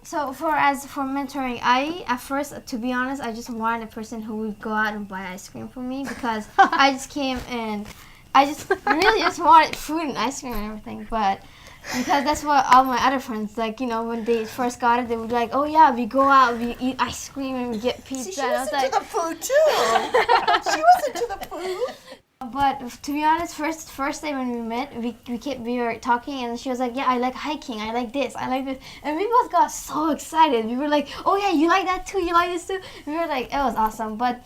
So for mentoring, I at first, to be honest, I just wanted a person who would go out and buy ice cream for me because I just came and I just really just wanted food and ice cream and everything. But because that's what all my other friends, like, you know, when they first got it, they would be like, oh yeah, we go out, we eat ice cream and we get pizza. See, she and I was was into like, the food too. She was into the food. but to be honest, first day when we met, we were talking and she was like, yeah, I like hiking, I like this, and we both got so excited. We were like, oh yeah, you like that too, you like this too. We were like, it was awesome. But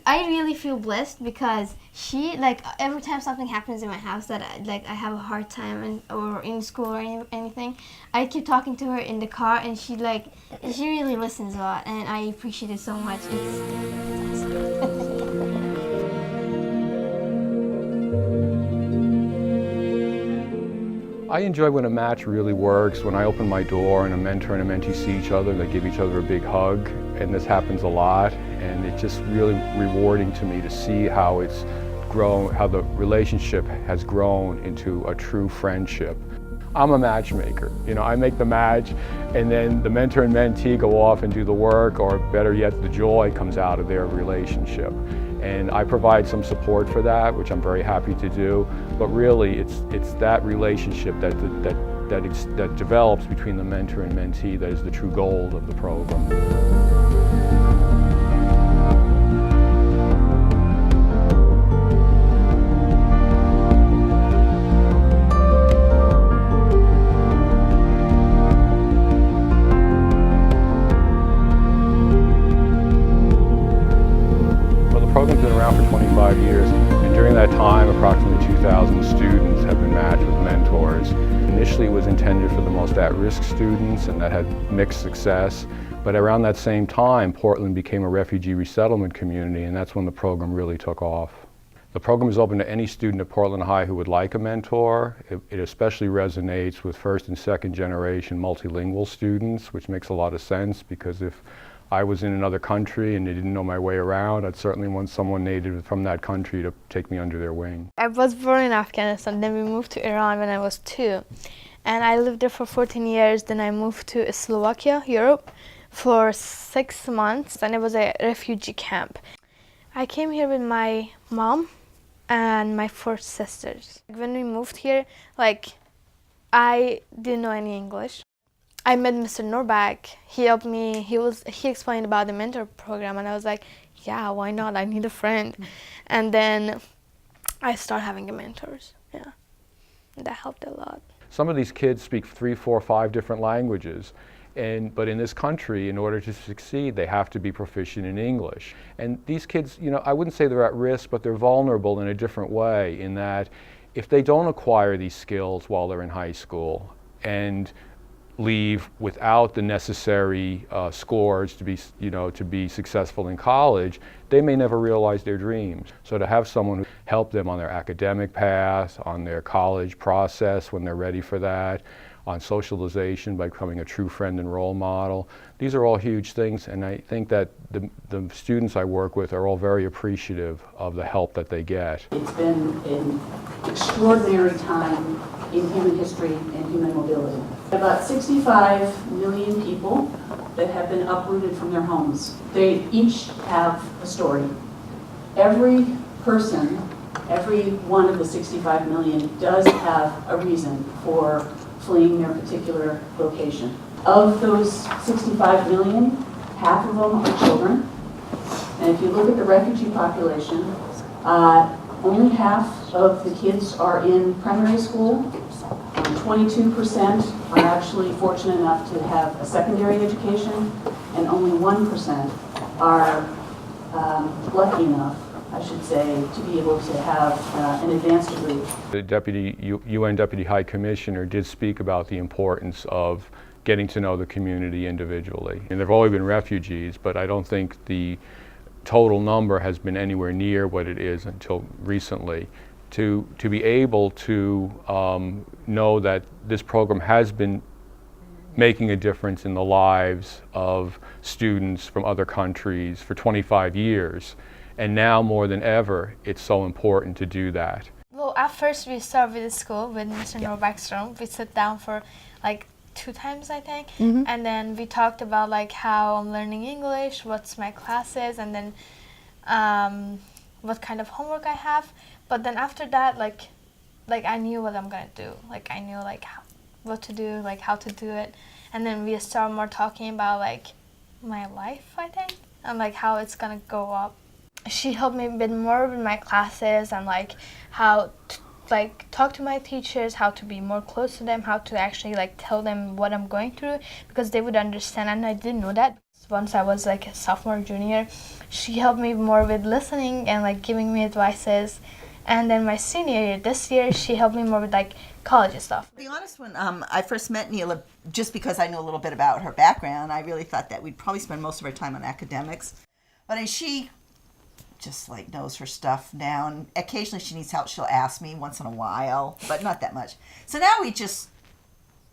I really feel blessed because she, like, every time something happens in my house that I have a hard time or in school or anything, I keep talking to her in the car and she really listens a lot and I appreciate it so much. It's awesome. I enjoy when a match really works, when I open my door and a mentor and a mentee see each other, they give each other a big hug, and this happens a lot, and it's just really rewarding to me to see how it's grown, how the relationship has grown into a true friendship. I'm a matchmaker. You know, I make the match, and then the mentor and mentee go off and do the work, or better yet, the joy comes out of their relationship. And I provide some support for that, which I'm very happy to do. But really, it's that relationship that develops between the mentor and mentee that is the true goal of the program. The program's been around for 25 years, and during that time, approximately 2,000 students have been matched with mentors. Initially, it was intended for the most at-risk students, and that had mixed success. But around that same time, Portland became a refugee resettlement community, and that's when the program really took off. The program is open to any student at Portland High who would like a mentor. It especially resonates with first and second generation multilingual students, which makes a lot of sense because if I was in another country and they didn't know my way around, I'd certainly want someone native from that country to take me under their wing. I was born in Afghanistan, then we moved to Iran when I was 2. And I lived there for 14 years, then I moved to Slovakia, Europe, for 6 months, and it was a refugee camp. I came here with my mom and my 4 sisters. When we moved here, I didn't know any English. I met Mr. Norback. He helped me. He explained about the mentor program, and I was like, yeah, why not? I need a friend. And then I started having mentors. Yeah, and that helped a lot. Some of these kids speak 3, 4, 5 different languages. But in this country, in order to succeed, they have to be proficient in English. And these kids, you know, I wouldn't say they're at risk, but they're vulnerable in a different way in that if they don't acquire these skills while they're in high school and leave without the necessary scores to be successful in college, they may never realize their dreams. So to have someone who help them on their academic path, on their college process when they're ready for that, on socialization by becoming a true friend and role model, these are all huge things, and I think that the students I work with are all very appreciative of the help that they get. It's been an extraordinary time in human history and human mobility. About 65 million people that have been uprooted from their homes. They each have a story. Every person, every one of the 65 million does have a reason for fleeing their particular location. Of those 65 million, half of them are children. And if you look at the refugee population, only half of the kids are in primary school. 22% are actually fortunate enough to have a secondary education, and only 1% are lucky enough, I should say, to be able to have an advanced degree. The UN Deputy High Commissioner did speak about the importance of getting to know the community individually. And there have always been refugees, but I don't think the total number has been anywhere near what it is until recently. To be able to know that this program has been making a difference in the lives of students from other countries for 25 years. And now more than ever, it's so important to do that. Well, at first we started with the school with Mr. Norbackstrom. We sat down for like 2 times, I think. And then we talked about like how I'm learning English, what's my classes, and then what kind of homework I have. But then after that, like I knew what I'm gonna do. Like I knew like what to do, like how to do it. And then we started more talking about like my life, I think, and like how it's gonna go up. She helped me a bit more with my classes and like how to like talk to my teachers, how to be more close to them, how to actually like tell them what I'm going through, because they would understand. And I didn't know that. Once I was like a sophomore, junior, she helped me more with listening and like giving me advices. And then my senior year, this year, she helped me more with like college stuff. To be honest, when I first met Neela, just because I knew a little bit about her background, I really thought that we'd probably spend most of our time on academics. But she just like knows her stuff now. And occasionally she needs help. She'll ask me once in a while, but not that much. So now we just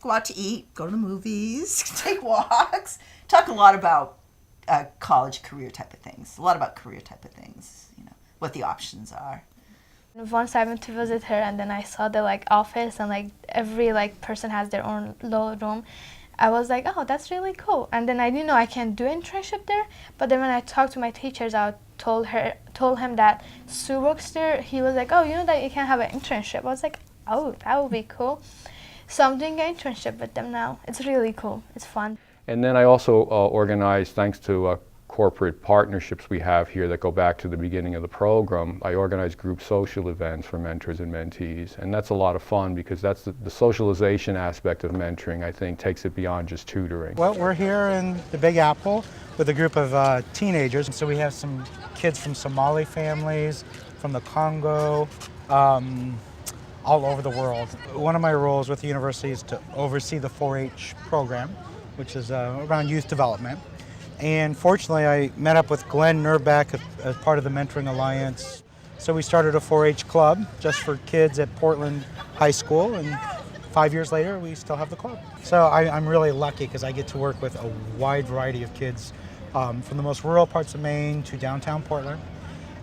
go out to eat, go to the movies, take walks, talk a lot about college career type of things, a lot about career type of things, you know, what the options are. Once I went to visit her, and then I saw the like office, and like every like person has their own little room. I was like, oh, that's really cool. And then I didn't know I can do internship there. But then when I talked to my teachers, I told him that Sue works there. He was like, oh, you know that you can have an internship. I was like, oh, that would be cool. So I'm doing an internship with them now. It's really cool. It's fun. And then I also organized, thanks to corporate partnerships we have here that go back to the beginning of the program, I organize group social events for mentors and mentees. And that's a lot of fun because that's the socialization aspect of mentoring, I think, takes it beyond just tutoring. Well, we're here in the Big Apple with a group of teenagers. So we have some kids from Somali families, from the Congo, all over the world. One of my roles with the university is to oversee the 4-H program, which is around youth development. And fortunately, I met up with Glenn Nurbeck as part of the Mentoring Alliance. So we started a 4-H club just for kids at Portland High School, and 5 years later, we still have the club. So I'm really lucky because I get to work with a wide variety of kids from the most rural parts of Maine to downtown Portland.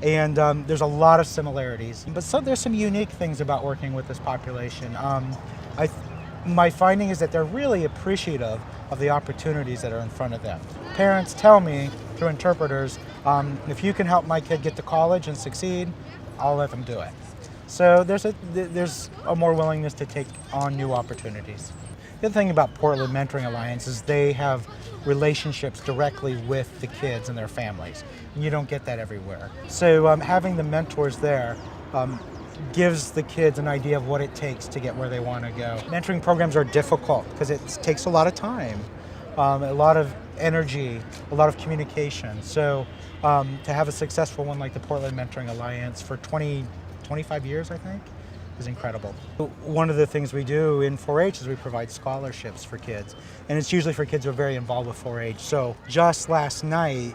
And there's a lot of similarities, but there's some unique things about working with this population. My finding is that they're really appreciative of the opportunities that are in front of them. Parents tell me through interpreters, if you can help my kid get to college and succeed, I'll let them do it. So there's a more willingness to take on new opportunities. The other thing about Portland Mentoring Alliance is they have relationships directly with the kids and their families. And you don't get that everywhere. So having the mentors there gives the kids an idea of what it takes to get where they want to go. Mentoring programs are difficult because it takes a lot of time, a lot of energy, a lot of communication. So to have a successful one like the Portland Mentoring Alliance for 25 years, I think, is incredible. One of the things we do in 4-H is we provide scholarships for kids, and it's usually for kids who are very involved with 4-H. So just last night,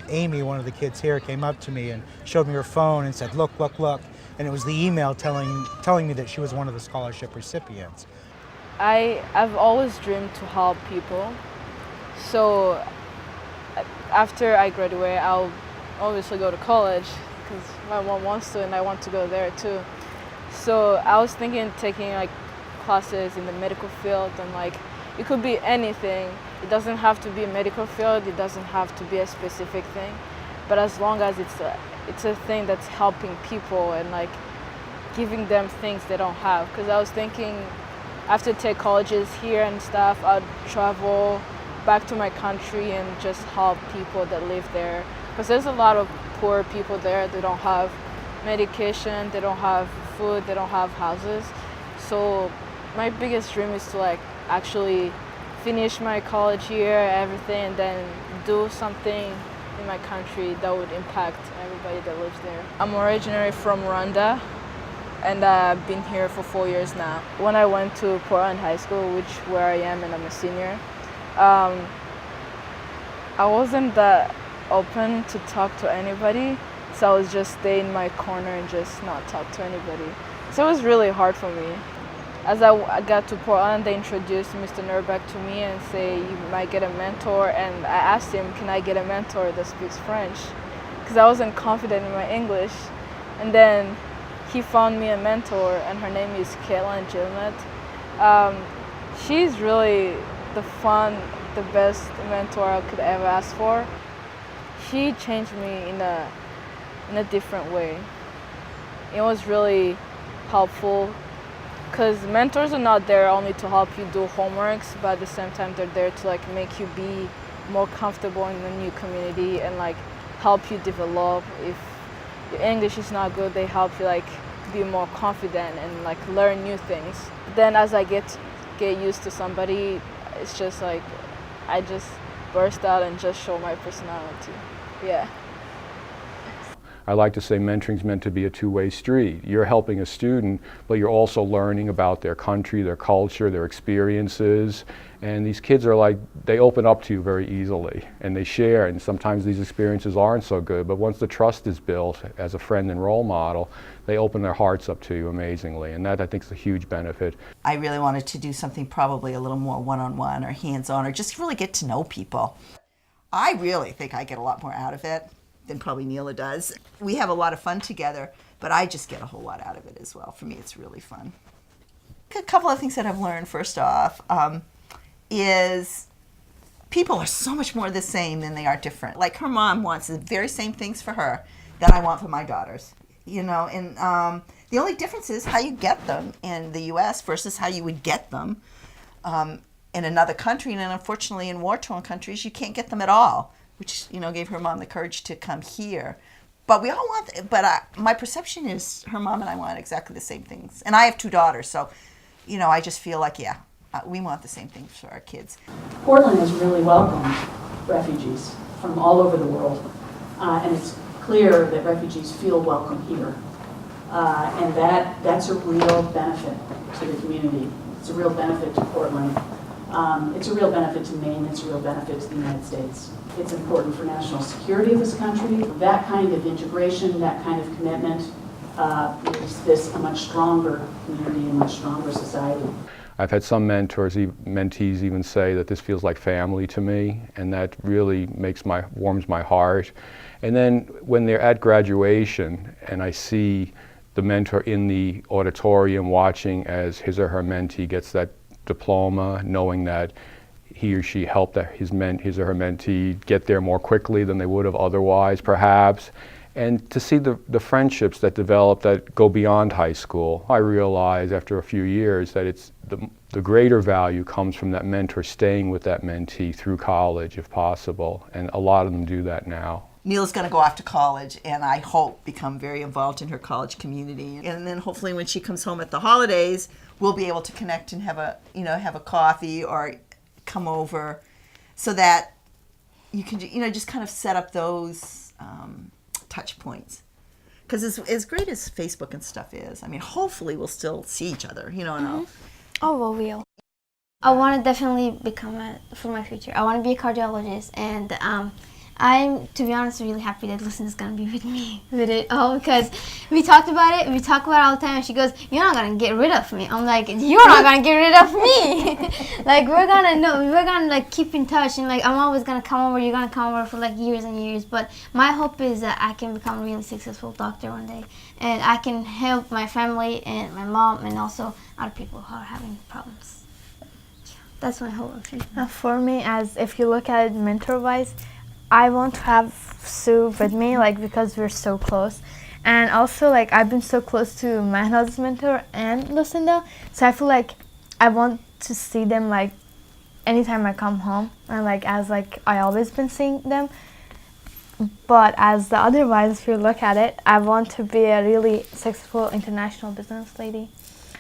Amy, one of the kids here, came up to me and showed me her phone and said, look, look, look. And it was the email telling me that she was one of the scholarship recipients. I've always dreamed to help people. So after I graduate, I'll obviously go to college because my mom wants to and I want to go there too. So I was thinking taking like classes in the medical field, and like it could be anything. It doesn't have to be a medical field, it doesn't have to be a specific thing, but as long as it's a thing that's helping people and like giving them things they don't have. Because I was thinking after take colleges here and stuff, I'd travel back to my country and just help people that live there. Because there's a lot of poor people there. They don't have medication, they don't have food, they don't have houses. So my biggest dream is to like actually finish my college year, everything, and then do something in my country that would impact everybody that lives there. I'm originally from Rwanda, and I've been here for 4 years now. When I went to Portland High School, where I am and I'm a senior, I wasn't that open to talk to anybody, so I was just stay in my corner and just not talk to anybody. So it was really hard for me. As I got to Portland, they introduced Mr. Nurbeck to me and say you might get a mentor, and I asked him, can I get a mentor that speaks French? Because I wasn't confident in my English. And then he found me a mentor, and her name is Caitlin Gilmet. She's really the best mentor I could ever ask for. She changed me in a different way. It was really helpful because mentors are not there only to help you do homeworks, but at the same time they're there to like make you be more comfortable in the new community and like help you develop. If your English is not good, they help you like be more confident and like learn new things. Then as I get used to somebody, it's just like I just burst out and just show my personality. Yeah. I like to say mentoring's meant to be a two-way street. You're helping a student, but you're also learning about their country, their culture, their experiences. And these kids are like, they open up to you very easily and they share, and sometimes these experiences aren't so good, but once the trust is built as a friend and role model, they open their hearts up to you amazingly, and that I think is a huge benefit. I really wanted to do something probably a little more one-on-one or hands-on, or just really get to know people. I really think I get a lot more out of it than probably Neela does. We have a lot of fun together, but I just get a whole lot out of it as well. For me, it's really fun. A couple of things that I've learned, first off, is people are so much more the same than they are different. Like her mom wants the very same things for her that I want for my daughters, you know, and the only difference is how you get them in the U.S. versus how you would get them in another country, and unfortunately in war-torn countries you can't get them at all, which, you know, gave her mom the courage to come here. But we all want, my perception is her mom and I want exactly the same things. And I have two daughters, so, you know, I just feel like, yeah, we want the same things for our kids. Portland has really welcomed refugees from all over the world, and it's clear that refugees feel welcome here. And that's a real benefit to the community. It's a real benefit to Portland. It's a real benefit to Maine. It's a real benefit to the United States. It's important for national security of this country. That kind of integration, that kind of commitment makes this a much stronger community and much stronger society. I've had some mentees even say that this feels like family to me, and that really warms my heart. And then when they're at graduation and I see the mentor in the auditorium watching as his or her mentee gets that diploma, knowing that he or she helped his or her mentee get there more quickly than they would have otherwise, perhaps. And to see the friendships that develop that go beyond high school, I realize after a few years that it's the greater value comes from that mentor staying with that mentee through college if possible, and a lot of them do that now. Neela's going to go off to college, and I hope become very involved in her college community. And then hopefully when she comes home at the holidays, we'll be able to connect and have a coffee or come over, so that you can, you know, just kind of set up those touch points. Because as great as Facebook and stuff is, I mean, hopefully we'll still see each other, you know. And Oh, well, we'll. I want to definitely become for my future. I want to be a cardiologist, and I'm, to be honest, really happy that Lucinda's gonna be with me with it all, because we talked about it. We talk about it all the time, and she goes, "You're not gonna get rid of me." I'm like, "You're not gonna get rid of me." Like we're gonna like keep in touch, and like I'm always gonna come over. You're gonna come over for like years and years. But my hope is that I can become a really successful doctor one day, and I can help my family and my mom, and also other people who are having problems. That's my hope. For me, as if you look at it mentor-wise, I want to have Sue with me, like, because we're so close. And also, like, I've been so close to Mahnaz's mentor and Lucinda, so I feel like I want to see them, like, anytime I come home, and, like, as, like, I always been seeing them. But as the otherwise, if you look at it, I want to be a really successful international business lady.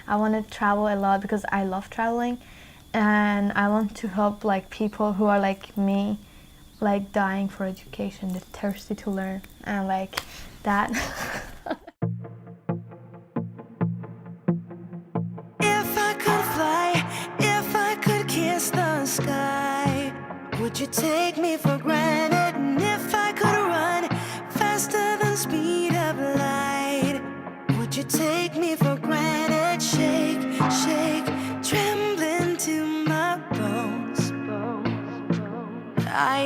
I want to travel a lot because I love traveling, and I want to help, like, people who are like me, like dying for education, they're thirsty to learn, and like that. If I could fly, if I could kiss the sky, would you take me for granted? And if I could run faster than speed of light, would you take me for granted? Shake, shake, trembling to my bones. I